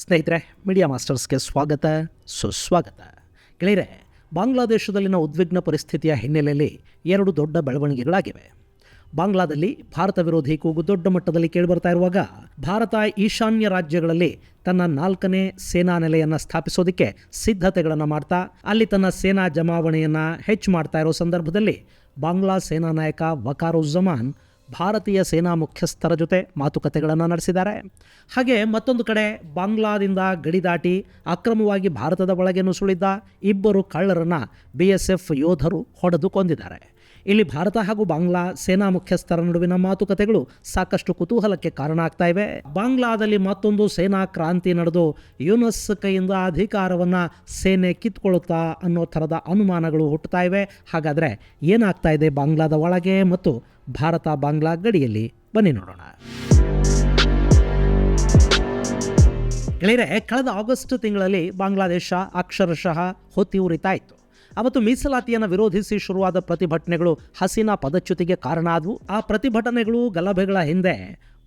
ಸ್ನೇಹಿತರೆ, ಮೀಡಿಯಾ ಮಾಸ್ಟರ್ಸ್ಗೆ ಸ್ವಾಗತ ಸುಸ್ವಾಗತ. ಗೆಳೆಯರೆ, ಬಾಂಗ್ಲಾದೇಶದಲ್ಲಿನ ಉದ್ವಿಗ್ನ ಪರಿಸ್ಥಿತಿಯ ಹಿನ್ನೆಲೆಯಲ್ಲಿ ಎರಡು ದೊಡ್ಡ ಬೆಳವಣಿಗೆಗಳಾಗಿವೆ. ಬಾಂಗ್ಲಾದಲ್ಲಿ ಭಾರತ ವಿರೋಧಿ ಕೂಗು ದೊಡ್ಡ ಮಟ್ಟದಲ್ಲಿ ಕೇಳಿಬರ್ತಾ ಇರುವಾಗ ಭಾರತ ಈಶಾನ್ಯ ರಾಜ್ಯಗಳಲ್ಲಿ ತನ್ನ 4ನೇ ಸೇನಾ ನೆಲೆಯನ್ನು ಸ್ಥಾಪಿಸೋದಕ್ಕೆ ಸಿದ್ಧತೆಗಳನ್ನು ಮಾಡ್ತಾ ಅಲ್ಲಿ ತನ್ನ ಸೇನಾ ಜಮಾವಣೆಯನ್ನು ಹೆಚ್ಚು ಮಾಡ್ತಾ ಇರೋ ಸಂದರ್ಭದಲ್ಲಿ ಬಾಂಗ್ಲಾ ಸೇನಾ ನಾಯಕ ವಕಾರುಜ್ಜಮಾನ್ ಭಾರತೀಯ ಸೇನಾ ಮುಖ್ಯಸ್ಥರ ಜೊತೆ ಮಾತುಕತೆಗಳನ್ನು ನಡೆಸಿದ್ದಾರೆ. ಹಾಗೆ ಮತ್ತೊಂದು ಕಡೆ ಬಾಂಗ್ಲಾದಿಂದ ಗಡಿ ದಾಟಿ ಅಕ್ರಮವಾಗಿ ಭಾರತದ ಒಳಗೆ ನುಸುಳಿದ್ದ ಇಬ್ಬರು ಕಳ್ಳರನ್ನು BSF ಯೋಧರು ಹೊಡೆದು ಕೊಂದಿದ್ದಾರೆ. ಇಲ್ಲಿ ಭಾರತ ಹಾಗೂ ಬಾಂಗ್ಲಾ ಸೇನಾ ಮುಖ್ಯಸ್ಥರ ನಡುವಿನ ಮಾತುಕತೆಗಳು ಸಾಕಷ್ಟು ಕುತೂಹಲಕ್ಕೆ ಕಾರಣ ಆಗ್ತಾ ಇವೆ. ಬಾಂಗ್ಲಾದಲ್ಲಿ ಮತ್ತೊಂದು ಸೇನಾ ಕ್ರಾಂತಿ ನಡೆದು ಯೂನಸ್ ಕೈಯಿಂದ ಅಧಿಕಾರವನ್ನು ಸೇನೆ ಕಿತ್ಕೊಳ್ಳುತ್ತಾ ಅನ್ನೋ ಥರದ ಅನುಮಾನಗಳು ಹುಟ್ಟುತ್ತಾ ಇವೆ. ಹಾಗಾದರೆ ಏನಾಗ್ತಾ ಇದೆ ಬಾಂಗ್ಲಾದ ಒಳಗೆ ಮತ್ತು ಭಾರತ ಬಾಂಗ್ಲಾ ಗಡಿಯಲ್ಲಿ? ಬನ್ನಿ ನೋಡೋಣ. ಗೆಳೆಯರೆ, ಕಳೆದ ಆಗಸ್ಟ್ ತಿಂಗಳಲ್ಲಿ ಬಾಂಗ್ಲಾದೇಶ ಅಕ್ಷರಶಃ ಹೊತ್ತಿ ಉರಿತಾ ಇತ್ತು. ಅವತ್ತು ಮೀಸಲಾತಿಯನ್ನು ವಿರೋಧಿಸಿ ಶುರುವಾದ ಪ್ರತಿಭಟನೆಗಳು ಹಸೀನಾ ಪದಚ್ಯುತಿಗೆ ಕಾರಣ ಆದವು. ಆ ಪ್ರತಿಭಟನೆಗಳು ಗಲಭೆಗಳ ಹಿಂದೆ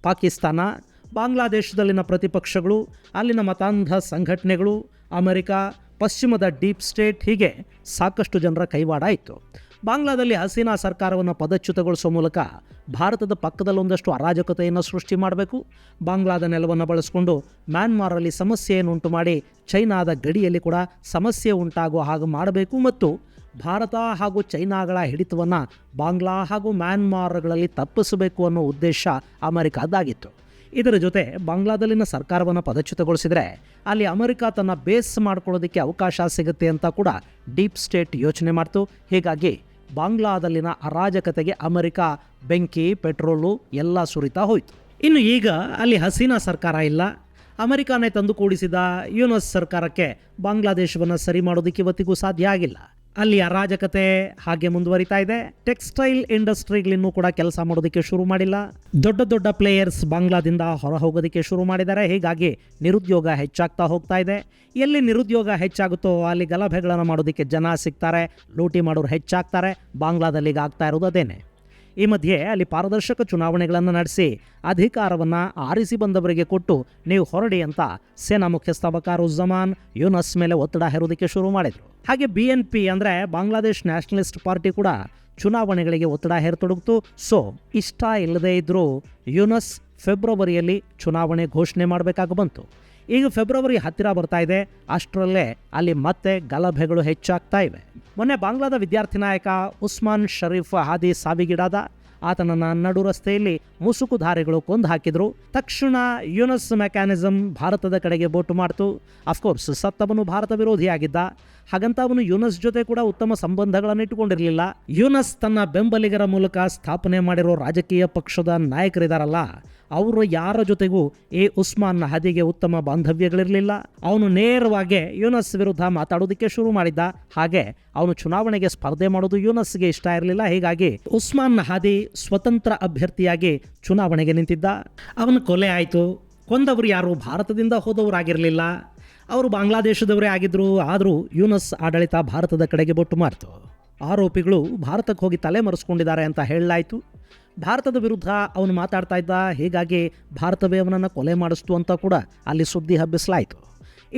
ಪಾಕಿಸ್ತಾನ, ಬಾಂಗ್ಲಾದೇಶದಲ್ಲಿನ ಪ್ರತಿಪಕ್ಷಗಳು, ಅಲ್ಲಿನ ಮತಾಂಧ ಸಂಘಟನೆಗಳು, ಅಮೆರಿಕ, ಪಶ್ಚಿಮದ ಡೀಪ್ ಸ್ಟೇಟ್, ಹೀಗೆ ಸಾಕಷ್ಟು ಜನರ ಕೈವಾಡ ಇತ್ತು. ಬಾಂಗ್ಲಾದಲ್ಲಿ ಹಸೀನಾ ಸರ್ಕಾರವನ್ನು ಪದಚ್ಯುತಗೊಳಿಸುವ ಮೂಲಕ ಭಾರತದ ಪಕ್ಕದಲ್ಲೊಂದಷ್ಟು ಅರಾಜಕತೆಯನ್ನು ಸೃಷ್ಟಿ ಮಾಡಬೇಕು, ಬಾಂಗ್ಲಾದ ನೆಲವನ್ನು ಬಳಸಿಕೊಂಡು ಮ್ಯಾನ್ಮಾರಲ್ಲಿ ಸಮಸ್ಯೆಯನ್ನು ಉಂಟು ಮಾಡಿ ಚೈನಾದ ಗಡಿಯಲ್ಲಿ ಕೂಡ ಸಮಸ್ಯೆ ಉಂಟಾಗುವ ಹಾಗೆ ಮಾಡಬೇಕು ಮತ್ತು ಭಾರತ ಹಾಗೂ ಚೈನಾಗಳ ಹಿಡಿತವನ್ನು ಬಾಂಗ್ಲಾ ಹಾಗೂ ಮ್ಯಾನ್ಮಾರ್ಗಳಲ್ಲಿ ತಪ್ಪಿಸಬೇಕು ಅನ್ನೋ ಉದ್ದೇಶ ಅಮೆರಿಕದ್ದಾಗಿತ್ತು. ಇದರ ಜೊತೆ ಬಾಂಗ್ಲಾದಲ್ಲಿನ ಸರ್ಕಾರವನ್ನು ಪದಚ್ಯುತಗೊಳಿಸಿದರೆ ಅಲ್ಲಿ ಅಮೆರಿಕ ತನ್ನ ಬೇಸ್ ಮಾಡ್ಕೊಳ್ಳೋದಕ್ಕೆ ಅವಕಾಶ ಸಿಗುತ್ತೆ ಅಂತ ಕೂಡ ಡೀಪ್ ಸ್ಟೇಟ್ ಯೋಚನೆ ಮಾಡ್ತು. ಹೀಗಾಗಿ ಬಾಂಗ್ಲಾದಲ್ಲಿನ ಅರಾಜಕತೆಗೆ ಅಮೆರಿಕ ಬೆಂಕಿ, ಪೆಟ್ರೋಲು ಎಲ್ಲ ಸುರಿತಾ ಹೋಯಿತು. ಇನ್ನು ಈಗ ಅಲ್ಲಿ ಹಸೀನಾ ಸರ್ಕಾರ ಇಲ್ಲ. ಅಮೆರಿಕಾನೇ ತಂದು ಕೂಡಿಸಿದ ಯೂನಸ್ ಸರ್ಕಾರಕ್ಕೆ ಬಾಂಗ್ಲಾದೇಶವನ್ನು ಸರಿ ಮಾಡೋದಕ್ಕೆ ಇವತ್ತಿಗೂ ಸಾಧ್ಯ ಆಗಿಲ್ಲ. ಅಲ್ಲಿ ಅರಾಜಕತೆ ಹಾಗೆ ಮುಂದುವರಿತಾ ಇದೆ. ಟೆಕ್ಸ್ಟೈಲ್ ಇಂಡಸ್ಟ್ರಿಗಳಿನ್ನೂ ಕೂಡ ಕೆಲಸ ಮಾಡೋದಕ್ಕೆ ಶುರು ಮಾಡಿಲ್ಲ. ದೊಡ್ಡ ದೊಡ್ಡ ಪ್ಲೇಯರ್ಸ್ ಬಾಂಗ್ಲಾದಿಂದ ಹೊರ ಹೋಗೋದಕ್ಕೆ ಶುರು ಮಾಡಿದ್ದಾರೆ. ಹೀಗಾಗಿ ನಿರುದ್ಯೋಗ ಹೆಚ್ಚಾಗ್ತಾ ಹೋಗ್ತಾ ಇದೆ. ಎಲ್ಲಿ ನಿರುದ್ಯೋಗ ಹೆಚ್ಚಾಗುತ್ತೋ ಅಲ್ಲಿ ಗಲಭೆಗಳನ್ನು ಮಾಡೋದಕ್ಕೆ ಜನ ಸಿಗ್ತಾರೆ, ಲೂಟಿ ಮಾಡೋರು ಹೆಚ್ಚಾಗ್ತಾರೆ. ಬಾಂಗ್ಲಾದಲ್ಲಿ ಈಗ ಆಗ್ತಾ ಇರೋದು ಅದೇನೆ. ಈ ಮಧ್ಯೆ ಅಲ್ಲಿ ಪಾರದರ್ಶಕ ಚುನಾವಣೆಗಳನ್ನು ನಡೆಸಿ ಅಧಿಕಾರವನ್ನು ಆರಿಸಿ ಬಂದವರಿಗೆ ಕೊಟ್ಟು ನೀವು ಹೊರಡಿ ಅಂತ ಸೇನಾ ಮುಖ್ಯಸ್ಥ ವಕಾರುಜ್ಜಮಾನ್ ಯೂನಸ್ ಮೇಲೆ ಒತ್ತಡ ಹೇರೋದಕ್ಕೆ ಶುರು ಮಾಡಿದರು. ಹಾಗೆ BNP ಅಂದರೆ ಬಾಂಗ್ಲಾದೇಶ್ ನ್ಯಾಷನಲಿಸ್ಟ್ ಪಾರ್ಟಿ ಕೂಡ ಚುನಾವಣೆಗಳಿಗೆ ಒತ್ತಡ ಹೇರತೊಡಗಿತು. ಸೊ ಇಷ್ಟ ಇಲ್ಲದೇ ಇದ್ದರೂ ಯೂನಸ್ ಫೆಬ್ರವರಿಯಲ್ಲಿ ಚುನಾವಣೆ ಘೋಷಣೆ ಮಾಡಬೇಕಾಗಿ ಬಂತು. ಈಗ ಫೆಬ್ರವರಿ ಹತ್ತಿರ ಬರ್ತಾ ಇದೆ. ಅಷ್ಟರಲ್ಲೇ ಅಲ್ಲಿ ಮತ್ತೆ ಗಲಭೆಗಳು ಹೆಚ್ಚಾಗ್ತಾ ಇವೆ. ಮೊನ್ನೆ ಬಾಂಗ್ಲಾದ ವಿದ್ಯಾರ್ಥಿ ನಾಯಕ ಉಸ್ಮಾನ್ ಶರೀಫ್ ಹಾದಿ ಸಾವಿಗೀಡಾದ. ಆತನನ್ನು ನಡು ರಸ್ತೆಯಲ್ಲಿ ಮುಸುಕುಧಾರಿಗಳು ಕೊಂದು ಹಾಕಿದರು. ತಕ್ಷಣ ಯೂನಸ್ ಮೆಕ್ಯಾನಿಸಮ್ ಭಾರತದ ಕಡೆಗೆ ಬೋಟು ಮಾಡ್ತು. ಅಫ್ಕೋರ್ಸ್ ಸತ್ತವನು ಭಾರತ ವಿರೋಧಿಯಾಗಿದ್ದ. ಹಾಗಂತ ಅವನು ಯೂನಸ್ ಜೊತೆ ಕೂಡ ಉತ್ತಮ ಸಂಬಂಧಗಳನ್ನು ಇಟ್ಟುಕೊಂಡಿರಲಿಲ್ಲ. ಯೂನಸ್ ತನ್ನ ಬೆಂಬಲಿಗರ ಮೂಲಕ ಸ್ಥಾಪನೆ ಮಾಡಿರೋ ರಾಜಕೀಯ ಪಕ್ಷದ ನಾಯಕರಿದಾರಲ್ಲ, ಅವರು ಯಾರ ಜೊತೆಗೂ ಈ ಉಸ್ಮಾನ್ನ ಹದಿಗೆ ಉತ್ತಮ ಬಾಂಧವ್ಯಗಳಿರಲಿಲ್ಲ. ಅವನು ನೇರವಾಗಿ ಯೂನಸ್ ವಿರುದ್ಧ ಮಾತಾಡೋದಕ್ಕೆ ಶುರು ಮಾಡಿದ್ದ. ಹಾಗೆ ಅವನು ಚುನಾವಣೆಗೆ ಸ್ಪರ್ಧೆ ಮಾಡೋದು ಯೂನಸ್ಗೆ ಇಷ್ಟ ಇರಲಿಲ್ಲ. ಹೀಗಾಗಿ ಉಸ್ಮಾನ್ ಹಾದಿ ಸ್ವತಂತ್ರ ಅಭ್ಯರ್ಥಿಯಾಗಿ ಚುನಾವಣೆಗೆ ನಿಂತಿದ್ದ. ಅವನ ಕೊಲೆ ಆಯಿತು. ಕೊಂದವರು ಯಾರು ಭಾರತದಿಂದ ಹೋದವರಾಗಿರಲಿಲ್ಲ, ಅವರು ಬಾಂಗ್ಲಾದೇಶದವರೇ ಆಗಿದ್ದರು. ಆದರೂ ಯೂನಸ್ ಆಡಳಿತ ಭಾರತದ ಕಡೆಗೆ ಬೊಟ್ಟು ಮಾರ್ತು. ಆರೋಪಿಗಳು ಭಾರತಕ್ಕೆ ಹೋಗಿ ತಲೆ ಮರೆಸ್ಕೊಂಡಿದ್ದಾರೆ ಅಂತ ಹೇಳಲಾಯಿತು. ಭಾರತದ ವಿರುದ್ಧ ಅವನು ಮಾತಾಡ್ತಾ ಇದ್ದ. ಹೀಗಾಗಿ ಭಾರತವೇ ಅವನನ್ನು ಕೊಲೆ ಮಾಡಿಸ್ತು ಅಂತ ಕೂಡ ಅಲ್ಲಿ ಸುದ್ದಿ ಹಬ್ಬಿಸಲಾಯಿತು.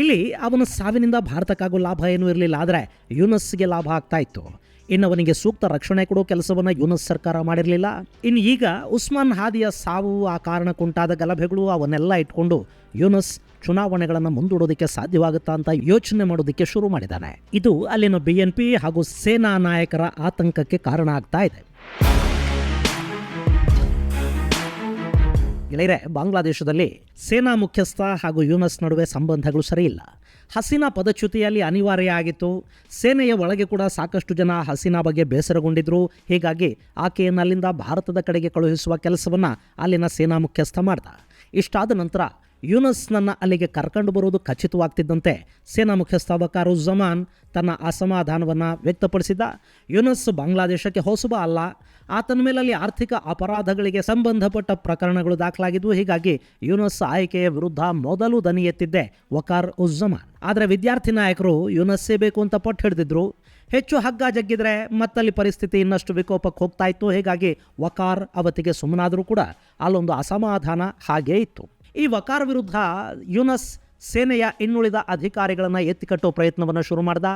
ಇಲ್ಲಿ ಅವನ ಸಾವಿನಿಂದ ಭಾರತಕ್ಕಾಗೋ ಲಾಭ ಏನೂ ಇರಲಿಲ್ಲ, ಆದರೆ ಯೂನಸ್ಗೆ ಲಾಭ ಆಗ್ತಾ ಇತ್ತು. ಇನ್ನು ಅವನಿಗೆ ಸೂಕ್ತ ರಕ್ಷಣೆ ಕೊಡೋ ಕೆಲಸವನ್ನು ಯೂನಸ್ ಸರ್ಕಾರ ಮಾಡಿರಲಿಲ್ಲ. ಇನ್ನು ಈಗ ಉಸ್ಮಾನ್ ಹಾದಿಯ ಸಾವು, ಆ ಕಾರಣಕ್ಕುಂಟಾದ ಗಲಭೆಗಳು, ಅವನ್ನೆಲ್ಲ ಇಟ್ಕೊಂಡು ಯೂನಸ್ ಚುನಾವಣೆಗಳನ್ನು ಮುಂದೂಡೋದಕ್ಕೆ ಸಾಧ್ಯವಾಗುತ್ತಾ ಅಂತ ಯೋಚನೆ ಮಾಡೋದಕ್ಕೆ ಶುರು ಮಾಡಿದ್ದಾನೆ. ಇದು ಅಲ್ಲಿನ BNP ಹಾಗೂ ಸೇನಾ ನಾಯಕರ ಆತಂಕಕ್ಕೆ ಕಾರಣ ಆಗ್ತಾ ಇದೆ. ಗೆಳೆಯರೆ, ಬಾಂಗ್ಲಾದೇಶದಲ್ಲಿ ಸೇನಾ ಮುಖ್ಯಸ್ಥ ಹಾಗೂ ಯೂನಸ್ ನಡುವೆ ಸಂಬಂಧಗಳು ಸರಿಯಿಲ್ಲ. ಹಸೀನಾ ಪದಚ್ಯುತಿಯಲ್ಲಿ ಅನಿವಾರ್ಯ ಆಗಿತ್ತು. ಸೇನೆಯ ಒಳಗೆ ಕೂಡ ಸಾಕಷ್ಟು ಜನ ಹಸೀನಾ ಬಗ್ಗೆ ಬೇಸರಗೊಂಡಿದ್ರು. ಹೀಗಾಗಿ ಆಕೆಯನ್ನು ಅಲ್ಲಿಂದ ಭಾರತದ ಕಡೆಗೆ ಕಳುಹಿಸುವ ಕೆಲಸವನ್ನು ಅಲ್ಲಿನ ಸೇನಾ ಮುಖ್ಯಸ್ಥ ಮಾಡ್ದ. ಇಷ್ಟಾದ ನಂತರ ಯೂನಸ್ನನ್ನು ಅಲ್ಲಿಗೆ ಕರ್ಕೊಂಡು ಬರೋದು ಖಚಿತವಾಗ್ತಿದ್ದಂತೆ ಸೇನಾ ಮುಖ್ಯಸ್ಥ ವಕಾರುಜ್ಜಮಾನ್ ತನ್ನ ಅಸಮಾಧಾನವನ್ನು ವ್ಯಕ್ತಪಡಿಸಿದ್ದ. ಯೂನಸ್ ಬಾಂಗ್ಲಾದೇಶಕ್ಕೆ ಹೊಸಬ ಅಲ್ಲ. ಆತನ ಮೇಲೆ ಅಲ್ಲಿ ಆರ್ಥಿಕ ಅಪರಾಧಗಳಿಗೆ ಸಂಬಂಧಪಟ್ಟ ಪ್ರಕರಣಗಳು ದಾಖಲಾಗಿದ್ವು. ಹೀಗಾಗಿ ಯೂನಸ್ ಆಯ್ಕೆಯ ವಿರುದ್ಧ ಮೊದಲು ದನಿ ಎತ್ತಿದ್ದೆ ವಕಾರುಜ್ಜಮಾನ್. ಆದರೆ ವಿದ್ಯಾರ್ಥಿ ನಾಯಕರು ಯೂನಸ್ಸೇ ಬೇಕು ಅಂತ ಪಟ್ಟು ಹಿಡಿದಿದ್ರು. ಹೆಚ್ಚು ಹಗ್ಗ ಜಗ್ಗಿದ್ರೆ ಮತ್ತಲ್ಲಿ ಪರಿಸ್ಥಿತಿ ಇನ್ನಷ್ಟು ವಿಕೋಪಕ್ಕೆ ಹೋಗ್ತಾ ಇತ್ತು. ಹೀಗಾಗಿ ವಕಾರ್ ಅವತ್ತಿಗೆ ಸುಮ್ಮನಾದರೂ ಕೂಡ ಅಲ್ಲೊಂದು ಅಸಮಾಧಾನ ಹಾಗೇ ಇತ್ತು. ಈ ವಕಾರ್ ವಿರುದ್ಧ ಯೂನಸ್ ಸೇನೆಯ ಇನ್ನುಳಿದ ಅಧಿಕಾರಿಗಳನ್ನು ಎತ್ತಿಕಟ್ಟೋ ಪ್ರಯತ್ನವನ್ನು ಶುರು ಮಾಡ್ದ.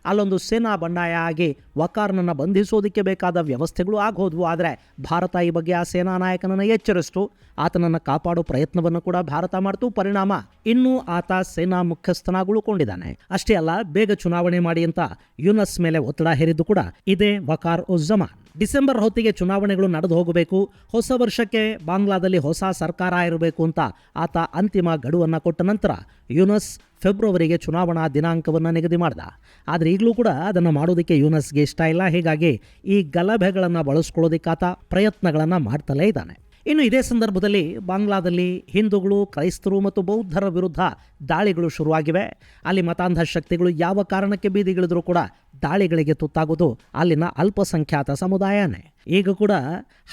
ಅಲ್ಲೊಂದು ಸೇನಾ ಬಂಡಾಯ ಆಗಿ ವಕಾರ್ನನ್ನು ಬಂಧಿಸೋದಕ್ಕೆ ಬೇಕಾದ ವ್ಯವಸ್ಥೆಗಳು ಆಗೋದ್ವು. ಆದರೆ ಭಾರತ ಈ ಬಗ್ಗೆ ಆ ಸೇನಾ ನಾಯಕನನ್ನು ಎಚ್ಚರಿಸಿತು. ಆತನನ್ನು ಕಾಪಾಡೋ ಪ್ರಯತ್ನವನ್ನು ಕೂಡ ಭಾರತ ಮಾಡ್ತು. ಪರಿಣಾಮ ಇನ್ನೂ ಆತ ಸೇನಾ ಮುಖ್ಯಸ್ಥನಾಗಿ ಉಳ್ಕೊಂಡಿದ್ದಾನೆ. ಅಷ್ಟೇ ಅಲ್ಲ, ಬೇಗ ಚುನಾವಣೆ ಮಾಡಿ ಅಂತ ಯೂನಸ್ ಮೇಲೆ ಒತ್ತಡ ಹೇರಿದ್ದು ಕೂಡ ಇದೇ ವಕಾರ್ ಉಜ್ ಜಮಾನ್. ಡಿಸೆಂಬರ್ ಹೊತ್ತಿಗೆ ಚುನಾವಣೆಗಳು ನಡೆದು ಹೋಗಬೇಕು, ಹೊಸ ವರ್ಷಕ್ಕೆ ಬಾಂಗ್ಲಾದಲ್ಲಿ ಹೊಸ ಸರ್ಕಾರ ಇರಬೇಕು ಅಂತ ಆತ ಅಂತಿಮ ಗಡುವನ್ನು ಕೊಟ್ಟ ನಂತರ ಯೂನಸ್ ಫೆಬ್ರವರಿಗೆ ಚುನಾವಣಾ ದಿನಾಂಕವನ್ನು ನಿಗದಿ ಮಾಡ್ದ. ಆದರೆ ಈಗಲೂ ಕೂಡ ಅದನ್ನು ಮಾಡೋದಕ್ಕೆ ಯೂನಸ್ಗೆ ಇಷ್ಟ ಇಲ್ಲ. ಹೀಗಾಗಿ ಈ ಗಲಭೆಗಳನ್ನು ಬಳಸ್ಕೊಳ್ಳೋದಕ್ಕೆ ಆತ ಪ್ರಯತ್ನಗಳನ್ನು ಮಾಡ್ತಲೇ ಇದ್ದಾನೆ. ಇನ್ನು ಇದೇ ಸಂದರ್ಭದಲ್ಲಿ ಬಾಂಗ್ಲಾದಲ್ಲಿ ಹಿಂದೂಗಳು, ಕ್ರೈಸ್ತರು ಮತ್ತು ಬೌದ್ಧರ ವಿರುದ್ಧ ದಾಳಿಗಳು ಶುರುವಾಗಿವೆ. ಅಲ್ಲಿ ಮತಾಂಧ ಶಕ್ತಿಗಳು ಯಾವ ಕಾರಣಕ್ಕೆ ಬೀದಿಗಿಳಿದ್ರೂ ಕೂಡ ದಾಳಿಗಳಿಗೆ ತುತ್ತಾಗೋದು ಅಲ್ಲಿನ ಅಲ್ಪಸಂಖ್ಯಾತ ಸಮುದಾಯನೇ. ಈಗ ಕೂಡ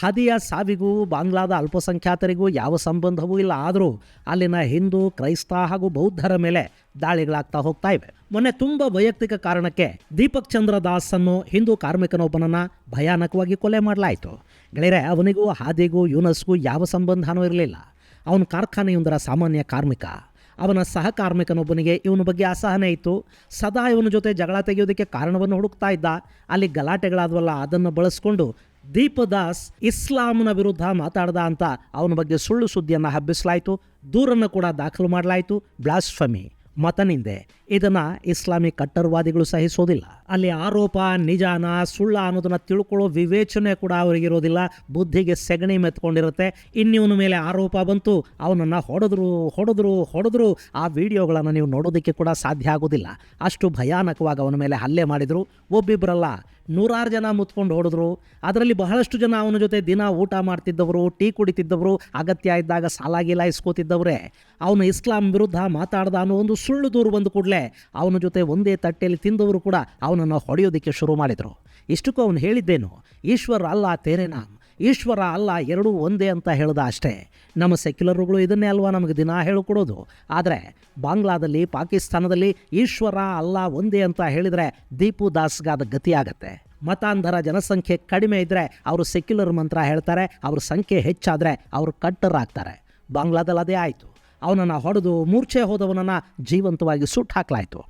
ಹದಿಯ ಸಾವಿಗೂ ಬಾಂಗ್ಲಾದ ಅಲ್ಪಸಂಖ್ಯಾತರಿಗೂ ಯಾವ ಸಂಬಂಧವೂ ಇಲ್ಲ. ಆದರೂ ಅಲ್ಲಿನ ಹಿಂದೂ, ಕ್ರೈಸ್ತ ಹಾಗೂ ಬೌದ್ಧರ ಮೇಲೆ ದಾಳಿಗಳಾಗ್ತಾ ಹೋಗ್ತಾ ಇವೆ. ಮೊನ್ನೆ ತುಂಬ ವೈಯಕ್ತಿಕ ಕಾರಣಕ್ಕೆ ದೀಪಕ್ ಚಂದ್ರ ದಾಸ್ ಅನ್ನೋ ಹಿಂದೂ ಕಾರ್ಮಿಕನೊಬ್ಬನನ್ನು ಭಯಾನಕವಾಗಿ ಕೊಲೆ ಮಾಡಲಾಯಿತು. ಗೆಳೆಯರೆ, ಅವನಿಗೂ ಹಾದಿಗೂ ಯೂನಸ್ಗೂ ಯಾವ ಸಂಬಂಧನೂ ಇರಲಿಲ್ಲ. ಅವನ ಕಾರ್ಖಾನೆಯೊಂದರ ಸಾಮಾನ್ಯ ಕಾರ್ಮಿಕ. ಅವನ ಸಹ ಕಾರ್ಮಿಕನೊಬ್ಬನಿಗೆ ಇವನ ಬಗ್ಗೆ ಅಸಹನೆ ಇತ್ತು. ಸದಾ ಇವನ ಜೊತೆ ಜಗಳ ತೆಗೆಯೋದಕ್ಕೆ ಕಾರಣವನ್ನು ಹುಡುಕ್ತಾ ಇದ್ದ. ಅಲ್ಲಿ ಗಲಾಟೆಗಳಾದವಲ್ಲ, ಅದನ್ನು ಬಳಸ್ಕೊಂಡು ದೀಪದಾಸ್ ಇಸ್ಲಾಂನ ವಿರುದ್ಧ ಮಾತಾಡ್ದ ಅಂತ ಅವನ ಬಗ್ಗೆ ಸುಳ್ಳು ಸುದ್ದಿಯನ್ನು ಹಬ್ಬಿಸಲಾಯಿತು. ದೂರನ್ನು ಕೂಡ ದಾಖಲು ಮಾಡಲಾಯಿತು. ಬ್ಲಾಸ್ಫಮಿ, ಮತನಿಂದೆ. ಇದನ್ನು ಇಸ್ಲಾಮಿಕ್ ಕಟ್ಟರ್ವಾದಿಗಳು ಸಹಿಸೋದಿಲ್ಲ. ಅಲ್ಲಿ ಆರೋಪ ನಿಜಾನ ಸುಳ್ಳ ಅನ್ನೋದನ್ನು ತಿಳ್ಕೊಳ್ಳೋ ವಿವೇಚನೆ ಕೂಡ ಅವರಿಗಿರೋದಿಲ್ಲ. ಬುದ್ಧಿಗೆ ಸೆಗಣಿ ಮೆತ್ಕೊಂಡಿರುತ್ತೆ. ಇನ್ನಿವನ ಮೇಲೆ ಆರೋಪ ಬಂತು, ಅವನನ್ನು ಹೊಡೆದ್ರು. ಆ ವಿಡಿಯೋಗಳನ್ನು ನೀವು ನೋಡೋದಕ್ಕೆ ಕೂಡ ಸಾಧ್ಯ ಆಗೋದಿಲ್ಲ. ಅಷ್ಟು ಭಯಾನಕವಾಗಿ ಅವನ ಮೇಲೆ ಹಲ್ಲೆ ಮಾಡಿದರು. ಒಬ್ಬಿಬ್ಬರಲ್ಲ, 100 ಜನ ಮುತ್ಕೊಂಡು ಹೊಡೆದ್ರು. ಅದರಲ್ಲಿ ಬಹಳಷ್ಟು ಜನ ಅವನ ಜೊತೆ ದಿನ ಊಟ ಮಾಡ್ತಿದ್ದವರು, ಟೀ ಕುಡಿತಿದ್ದವರು, ಅಗತ್ಯ ಇದ್ದಾಗ ಸಾಲಾಗಿಲ್ಲ ಇಸ್ಕೋತಿದ್ದವರೇ. ಅವನು ಇಸ್ಲಾಂ ವಿರುದ್ಧ ಮಾತಾಡ್ದ ಅನ್ನೋ ಒಂದು ಸುಳ್ಳು ದೂರು ಬಂದು ಕೂಡಲೇ ಅವನ ಜೊತೆ ಒಂದೇ ತಟ್ಟೆಯಲ್ಲಿ ತಿಂದವರು ಕೂಡ ಅವನನ್ನು ಹೊಡೆಯೋದಕ್ಕೆ ಶುರು ಮಾಡಿದರು. ಇಷ್ಟಕ್ಕೂ ಅವನು ಹೇಳಿದ್ದೇನು, ಈಶ್ವರ ಅಲ್ಲ ತೇರೆ ನಾಮ್, ಈಶ್ವರ ಅಲ್ಲ ಎರಡೂ ಒಂದೇ ಅಂತ ಹೇಳ್ದ ಅಷ್ಟೇ. ನಮ್ಮ ಸೆಕ್ಯುಲರ್ಗಳು ಇದನ್ನೇ ಅಲ್ವಾ ನಮಗೆ ದಿನ ಹೇಳಿಕೊಡೋದು. ಆದರೆ ಬಾಂಗ್ಲಾದಲ್ಲಿ, ಪಾಕಿಸ್ತಾನದಲ್ಲಿ ಈಶ್ವರ ಅಲ್ಲ ಒಂದೇ ಅಂತ ಹೇಳಿದರೆ ದೀಪು ದಾಸ್ಗಾದ ಗತಿಯಾಗತ್ತೆ. ಮತಾಂಧರ ಜನಸಂಖ್ಯೆ ಕಡಿಮೆ ಇದ್ದರೆ ಅವರು ಸೆಕ್ಯುಲರ್ ಮಂತ್ರ ಹೇಳ್ತಾರೆ, ಅವ್ರ ಸಂಖ್ಯೆ ಹೆಚ್ಚಾದರೆ ಅವರು ಕಟ್ಟರಾಗ್ತಾರೆ. ಬಾಂಗ್ಲಾದಲ್ಲಿ ಅದೇ ಆಯಿತು. ಅವನನ್ನು ಹೊಡೆದು ಮೂರ್ಛೆ ಹೋದವನನ್ನು ಜೀವಂತವಾಗಿ ಸುಟ್ಟು ಹಾಕಲಾಯಿತು.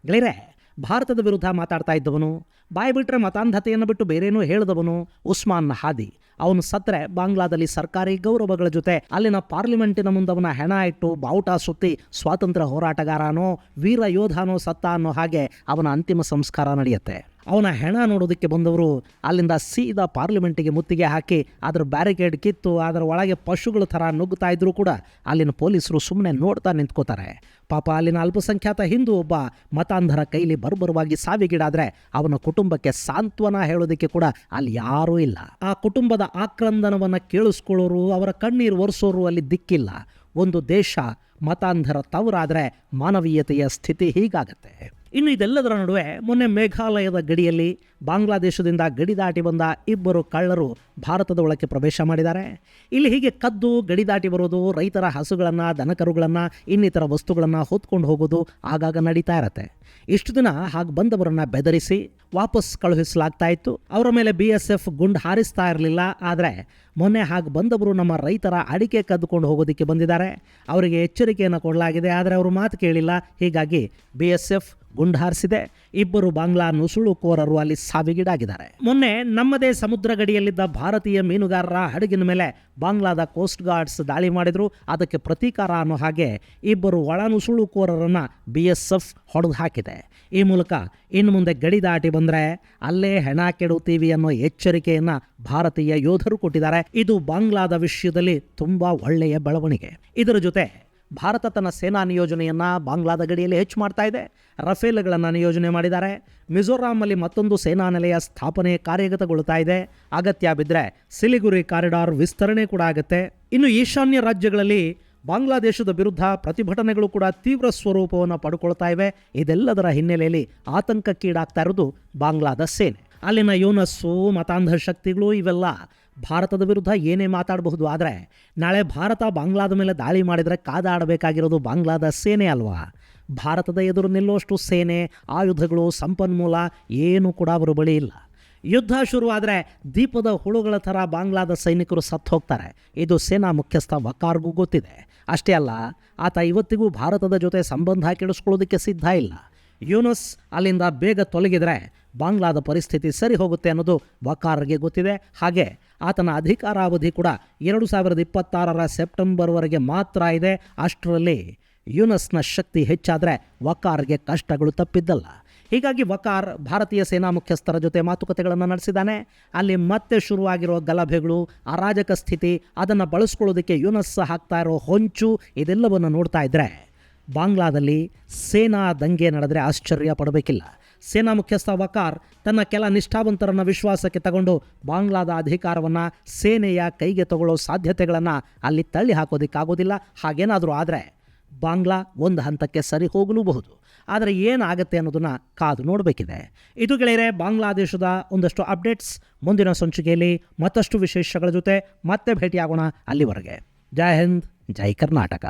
ಗೆಳೆಯರೆ, ಭಾರತದ ವಿರುದ್ಧ ಮಾತಾಡ್ತಾ ಇದ್ದವನು, ಬಾಯಿ ಬಿಟ್ಟರೆ ಮತಾಂಧತೆಯನ್ನು ಬಿಟ್ಟು ಬೇರೇನೂ ಹೇಳಿದವನು ಉಸ್ಮಾನ್ ಹಾದಿ. ಅವನು ಸತ್ತರೆ ಬಾಂಗ್ಲಾದಲ್ಲಿ ಸರ್ಕಾರಿ ಗೌರವಗಳ ಜೊತೆ ಅಲ್ಲಿನ ಪಾರ್ಲಿಮೆಂಟಿನ ಮುಂದವನ ಹೆಣ ಇಟ್ಟು ಬಾವುಟ ಸುತ್ತಿ ಸ್ವಾತಂತ್ರ್ಯ ಹೋರಾಟಗಾರನೋ ವೀರ ಯೋಧನೋ ಸತ್ತ ಅನ್ನೋ ಹಾಗೆ ಅವನ ಅಂತಿಮ ಸಂಸ್ಕಾರ ನಡೆಯುತ್ತೆ. ಅವನ ಹೆಣ ನೋಡೋದಕ್ಕೆ ಬಂದವರು ಅಲ್ಲಿಂದ ಸೀದಾ ಪಾರ್ಲಿಮೆಂಟಿಗೆ ಮುತ್ತಿಗೆ ಹಾಕಿ ಅದರ ಬ್ಯಾರಿಕೇಡ್ ಕಿತ್ತು ಅದರ ಒಳಗೆ ಪಶುಗಳ ಥರ ನುಗ್ಗುತ್ತಾ ಇದ್ರೂ ಕೂಡ ಅಲ್ಲಿನ ಪೊಲೀಸರು ಸುಮ್ಮನೆ ನೋಡ್ತಾ ನಿಂತ್ಕೋತಾರೆ. ಪಾಪ ಅಲ್ಲಿನ ಅಲ್ಪಸಂಖ್ಯಾತ ಹಿಂದೂ ಒಬ್ಬ ಮತಾಂಧರ ಕೈಲಿ ಬರ್ಬರವಾಗಿ ಸಾವಿಗೀಡಾದರೆ ಅವನ ಕುಟುಂಬಕ್ಕೆ ಸಾಂತ್ವನ ಹೇಳೋದಕ್ಕೆ ಕೂಡ ಅಲ್ಲಿ ಯಾರೂ ಇಲ್ಲ. ಆ ಕುಟುಂಬದ ಆಕ್ರಂದನವನ್ನು ಕೇಳಿಸ್ಕೊಳ್ಳೋರು, ಅವರ ಕಣ್ಣೀರು ಒರೆಸೋರು ಅಲ್ಲಿ ದಿಕ್ಕಿಲ್ಲ. ಒಂದು ದೇಶ ಮತಾಂಧರ ತವರಾದರೆ ಮಾನವೀಯತೆಯ ಸ್ಥಿತಿ ಹೀಗಾಗತ್ತೆ. ಇನ್ನು ಇದೆಲ್ಲದರ ನಡುವೆ ಮೊನ್ನೆ ಮೇಘಾಲಯದ ಗಡಿಯಲ್ಲಿ ಬಾಂಗ್ಲಾದೇಶದಿಂದ ಗಡಿ ದಾಟಿ ಬಂದ ಇಬ್ಬರು ಕಳ್ಳರು ಭಾರತದ ಒಳಕ್ಕೆ ಪ್ರವೇಶ ಮಾಡಿದ್ದಾರೆ. ಇಲ್ಲಿ ಹೀಗೆ ಕದ್ದು ಗಡಿ ದಾಟಿ ಬರೋದು, ರೈತರ ಹಸುಗಳನ್ನು, ದನಕರುಗಳನ್ನು, ಇನ್ನಿತರ ವಸ್ತುಗಳನ್ನು ಹೊತ್ಕೊಂಡು ಹೋಗೋದು ಆಗಾಗ ನಡೀತಾ ಇರತ್ತೆ. ಇಷ್ಟು ದಿನ ಹಾಗೆ ಬಂದವರನ್ನು ಬೆದರಿಸಿ ವಾಪಸ್ ಕಳುಹಿಸಲಾಗ್ತಾ ಇತ್ತು. ಅವರ ಮೇಲೆ BSF ಗುಂಡು ಹಾರಿಸ್ತಾ ಇರಲಿಲ್ಲ. ಆದರೆ ಮೊನ್ನೆ ಹಾಗೆ ಬಂದವರು ನಮ್ಮ ರೈತರ ಅಡಿಕೆ ಕದ್ದುಕೊಂಡು ಹೋಗೋದಕ್ಕೆ ಬಂದಿದ್ದಾರೆ. ಅವರಿಗೆ ಎಚ್ಚರಿಕೆಯನ್ನು ಕೊಡಲಾಗಿದೆ, ಆದರೆ ಅವರು ಮಾತು ಕೇಳಿಲ್ಲ. ಹೀಗಾಗಿ BSF ಗುಂಡು ಹಾರಿಸಿದೆ. ಇಬ್ಬರು ಬಾಂಗ್ಲಾ ನುಸುಳುಕೋರರು ಅಲ್ಲಿ ಸಾವಿಗೀಡಾಗಿದ್ದಾರೆ. ಮೊನ್ನೆ ನಮ್ಮದೇ ಸಮುದ್ರ ಗಡಿಯಲ್ಲಿದ್ದ ಭಾರತೀಯ ಮೀನುಗಾರರ ಹಡಗಿನ ಮೇಲೆ ಬಾಂಗ್ಲಾದ ಕೋಸ್ಟ್ ಗಾರ್ಡ್ಸ್ ದಾಳಿ ಮಾಡಿದ್ರು. ಅದಕ್ಕೆ ಪ್ರತೀಕಾರ ಅನ್ನೋ ಹಾಗೆ ಇಬ್ಬರು ಒಳ ನುಸುಳುಕೋರರನ್ನು BSF ಹೊಡೆದು ಹಾಕಿದೆ. ಈ ಮೂಲಕ ಇನ್ನು ಮುಂದೆ ಗಡಿ ದಾಟಿ ಬಂದರೆ ಅಲ್ಲೇ ಹೆಣ ಕೆಡುತ್ತೀವಿ ಅನ್ನೋ ಎಚ್ಚರಿಕೆಯನ್ನು ಭಾರತೀಯ ಯೋಧರು ಕೊಟ್ಟಿದ್ದಾರೆ. ಇದು ಬಾಂಗ್ಲಾದ ವಿಷಯದಲ್ಲಿ ತುಂಬ ಒಳ್ಳೆಯ ಬೆಳವಣಿಗೆ. ಇದರ ಜೊತೆ ಭಾರತ ತನ್ನ ಸೇನಾ ನಿಯೋಜನೆಯನ್ನು ಬಾಂಗ್ಲಾದ ಗಡಿಯಲ್ಲಿ ಹೆಚ್ಚು ಮಾಡ್ತಾ ಇದೆ. ರಫೇಲ್ಗಳನ್ನು ನಿಯೋಜನೆ ಮಾಡಿದ್ದಾರೆ. ಮಿಜೋರಾಂನಲ್ಲಿ ಮತ್ತೊಂದು ಸೇನಾ ನೆಲೆಯ ಸ್ಥಾಪನೆ ಕಾರ್ಯಗತಗೊಳ್ತಾ ಇದೆ. ಅಗತ್ಯ ಬಿದ್ದರೆ ಸಿಲಿಗುರಿ ಕಾರಿಡಾರ್ ವಿಸ್ತರಣೆ ಕೂಡ ಆಗುತ್ತೆ. ಇನ್ನು ಈಶಾನ್ಯ ರಾಜ್ಯಗಳಲ್ಲಿ ಬಾಂಗ್ಲಾದೇಶದ ವಿರುದ್ಧ ಪ್ರತಿಭಟನೆಗಳು ಕೂಡ ತೀವ್ರ ಸ್ವರೂಪವನ್ನು ಪಡ್ಕೊಳ್ತಾ ಇವೆ. ಇದೆಲ್ಲದರ ಹಿನ್ನೆಲೆಯಲ್ಲಿ ಆತಂಕಕ್ಕೀಡಾಗ್ತಾ ಇರೋದು ಬಾಂಗ್ಲಾದ ಸೇನೆ. ಅಲ್ಲಿನ ಯೂನಸ್ಸು, ಮತಾಂಧ ಶಕ್ತಿಗಳು ಇವೆಲ್ಲ ಭಾರತದ ವಿರುದ್ಧ ಏನೇ ಮಾತಾಡಬಹುದು. ಆದರೆ ನಾಳೆ ಭಾರತ ಬಾಂಗ್ಲಾದ ಮೇಲೆ ದಾಳಿ ಮಾಡಿದರೆ ಕಾದಾಡಬೇಕಾಗಿರೋದು ಬಾಂಗ್ಲಾದ ಸೇನೆ ಅಲ್ವಾ. ಭಾರತದ ಎದುರು ನಿಲ್ಲುವಷ್ಟು ಸೇನೆ, ಆಯುಧಗಳು, ಸಂಪನ್ಮೂಲ ಏನೂ ಕೂಡ ಅವರ ಬಳಿ ಇಲ್ಲ. ಯುದ್ಧ ಶುರುವಾದರೆ ದೀಪದ ಹುಳುಗಳ ಥರ ಬಾಂಗ್ಲಾದ ಸೈನಿಕರು ಸತ್ತು ಹೋಗ್ತಾರೆ. ಇದು ಸೇನಾ ಮುಖ್ಯಸ್ಥ ವಕಾರ್ಗೂ ಗೊತ್ತಿದೆ. ಅಷ್ಟೇ ಅಲ್ಲ, ಆತ ಇವತ್ತಿಗೂ ಭಾರತದ ಜೊತೆ ಸಂಬಂಧ ಕೆಡಿಸ್ಕೊಳ್ಳೋದಕ್ಕೆ ಸಿದ್ಧ ಇಲ್ಲ. ಯೂನುಸ್ ಅಲ್ಲಿಂದ ಬೇಗ ತೊಲಗಿದರೆ ಬಾಂಗ್ಲಾದ ಪರಿಸ್ಥಿತಿ ಸರಿ ಹೋಗುತ್ತೆ ಅನ್ನೋದು ವಕಾರ್ಗೆ ಗೊತ್ತಿದೆ. ಹಾಗೆ ಆತನ ಅಧಿಕಾರಾವಧಿ ಕೂಡ 2026 ಸೆಪ್ಟೆಂಬರ್ವರೆಗೆ ಮಾತ್ರ ಇದೆ. ಅಷ್ಟರಲ್ಲಿ ಯೂನಸ್ನ ಶಕ್ತಿ ಹೆಚ್ಚಾದರೆ ವಕಾರ್ಗೆ ಕಷ್ಟಗಳು ತಪ್ಪಿದ್ದಲ್ಲ. ಹೀಗಾಗಿ ವಕಾರ್ ಭಾರತೀಯ ಸೇನಾ ಮುಖ್ಯಸ್ಥರ ಜೊತೆ ಮಾತುಕತೆಗಳನ್ನು ನಡೆಸಿದ್ದಾನೆ. ಅಲ್ಲಿ ಮತ್ತೆ ಶುರುವಾಗಿರೋ ಗಲಭೆಗಳು, ಅರಾಜಕ ಸ್ಥಿತಿ, ಅದನ್ನು ಬಳಸ್ಕೊಳ್ಳೋದಕ್ಕೆ ಯೂನಸ್ ಹಾಕ್ತಾ ಇರೋ ಹೊಂಚು, ಇದೆಲ್ಲವನ್ನು ನೋಡ್ತಾ ಇದ್ದರೆ ಬಾಂಗ್ಲಾದಲ್ಲಿ ಸೇನಾ ದಂಗೆ ನಡೆದರೆ ಆಶ್ಚರ್ಯ ಪಡಬೇಕಿಲ್ಲ. ಸೇನಾ ಮುಖ್ಯಸ್ಥ ವಕಾರ್ ತನ್ನ ಕೆಲ ನಿಷ್ಠಾವಂತರನ್ನು ವಿಶ್ವಾಸಕ್ಕೆ ತಗೊಂಡು ಬಾಂಗ್ಲಾದ ಅಧಿಕಾರವನ್ನು ಸೇನೆಯ ಕೈಗೆ ತಗೊಳ್ಳೋ ಸಾಧ್ಯತೆಗಳನ್ನು ಅಲ್ಲಿ ತಳ್ಳಿ ಹಾಕೋದಕ್ಕಾಗೋದಿಲ್ಲ. ಹಾಗೇನಾದರೂ ಆದರೆ ಬಾಂಗ್ಲಾ ಒಂದು ಹಂತಕ್ಕೆ ಸರಿ ಹೋಗಲೂಬಹುದು. ಆದರೆ ಏನಾಗುತ್ತೆ ಅನ್ನೋದನ್ನು ಕಾದು ನೋಡಬೇಕಿದೆ. ಇದು ಗೆಳೆಯರೆ ಬಾಂಗ್ಲಾದೇಶದ ಒಂದಷ್ಟು ಅಪ್ಡೇಟ್ಸ್. ಮುಂದಿನ ಸಂಚಿಕೆಯಲ್ಲಿ ಮತ್ತಷ್ಟು ವಿಶೇಷಗಳ ಜೊತೆ ಮತ್ತೆ ಭೇಟಿಯಾಗೋಣ. ಅಲ್ಲಿವರೆಗೆ ಜೈ ಹಿಂದ್, ಜೈ ಕರ್ನಾಟಕ.